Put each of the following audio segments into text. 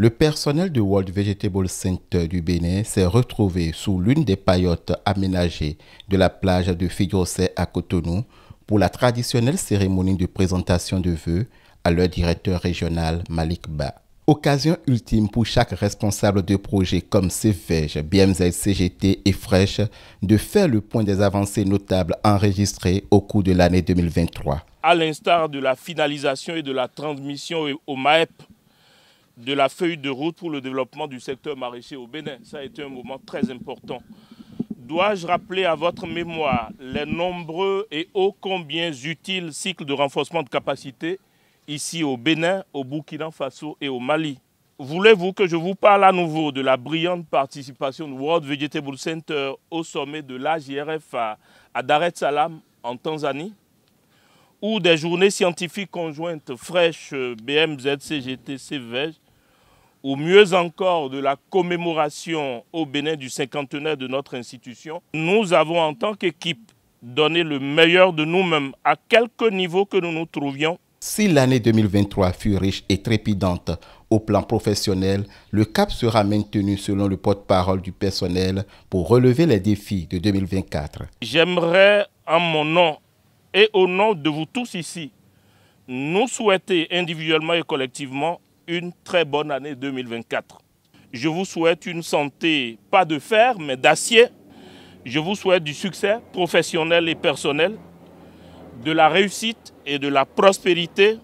Le personnel du World Vegetable Center du Bénin s'est retrouvé sous l'une des paillotes aménagées de la plage de Figrossé à Cotonou pour la traditionnelle cérémonie de présentation de vœux à leur directeur régional Malik Ba. Occasion ultime pour chaque responsable de projet comme CVEJ, BMZ, CGT et Fresh de faire le point des avancées notables enregistrées au cours de l'année 2023. À l'instar de la finalisation et de la transmission au MAEP de la feuille de route pour le développement du secteur maraîcher au Bénin. Ça a été un moment très important. Dois-je rappeler à votre mémoire les nombreux et ô combien utiles cycles de renforcement de capacité ici au Bénin, au Burkina Faso et au Mali? Voulez-vous que je vous parle à nouveau de la brillante participation du World Vegetable Center au sommet de l'AGRF à Dar es Salaam en Tanzanie, ou des journées scientifiques conjointes Fresh, BMZ, CGT, CVEJ, ou mieux encore de la commémoration au Bénin du cinquantenaire de notre institution? Nous avons en tant qu'équipe donné le meilleur de nous-mêmes à quelque niveau que nous nous trouvions. Si l'année 2023 fut riche et trépidante au plan professionnel, le cap sera maintenu selon le porte-parole du personnel pour relever les défis de 2024. J'aimerais, en mon nom et au nom de vous tous ici, nous souhaiter individuellement et collectivement une très bonne année 2024. Je vous souhaite une santé, pas de fer, mais d'acier. Je vous souhaite du succès professionnel et personnel, de la réussite et de la prospérité.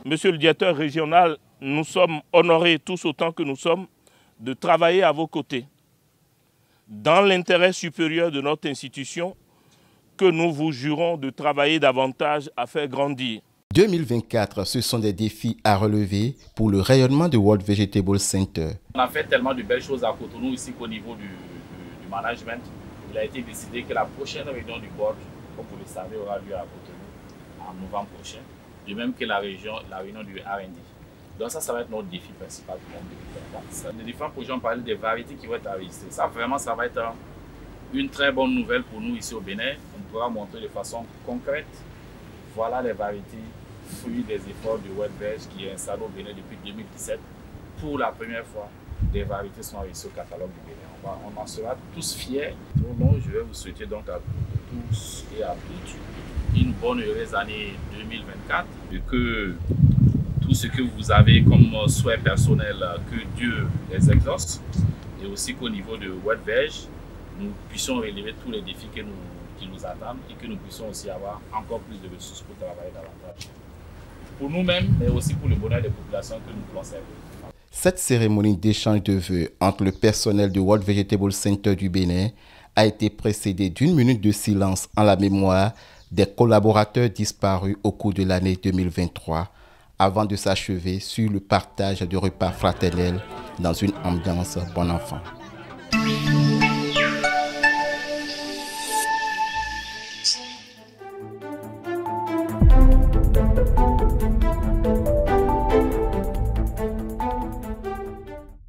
Monsieur le directeur régional, nous sommes honorés tous autant que nous sommes de travailler à vos côtés dans l'intérêt supérieur de notre institution que nous vous jurons de travailler davantage à faire grandir. 2024, ce sont des défis à relever pour le rayonnement du World Vegetable Center. On a fait tellement de belles choses à Cotonou ici qu'au niveau du management, il a été décidé que la prochaine réunion du board, comme vous le savez, aura lieu à Cotonou en novembre prochain, de même que la réunion du R&D. Donc ça va être notre défi principal pour 2024. Les différents projets, on parlait des variétés qui vont être enregistrées. Ça vraiment, ça va être une très bonne nouvelle pour nous ici au Bénin. On pourra montrer de façon concrète. Voilà les variétés fruits des efforts de WorldVeg qui est installé au Bénin depuis 2017. Pour la première fois, des variétés sont enregistrées au catalogue du Bénin. On en sera tous fiers. Donc, je vais vous souhaiter donc à tous et à toutes une bonne heureuse année 2024 et que tout ce que vous avez comme souhait personnel, que Dieu les exauce, et aussi qu'au niveau de WorldVeg, nous puissions relever tous les défis qui nous attendent et que nous puissions aussi avoir encore plus de ressources pour travailler davantage. Pour nous-mêmes, mais aussi pour le bonheur des populations que nous voulons servir. Cette cérémonie d'échange de vœux entre le personnel du World Vegetable Center du Bénin a été précédée d'une minute de silence en la mémoire des collaborateurs disparus au cours de l'année 2023, avant de s'achever sur le partage de repas fraternels dans une ambiance bon enfant.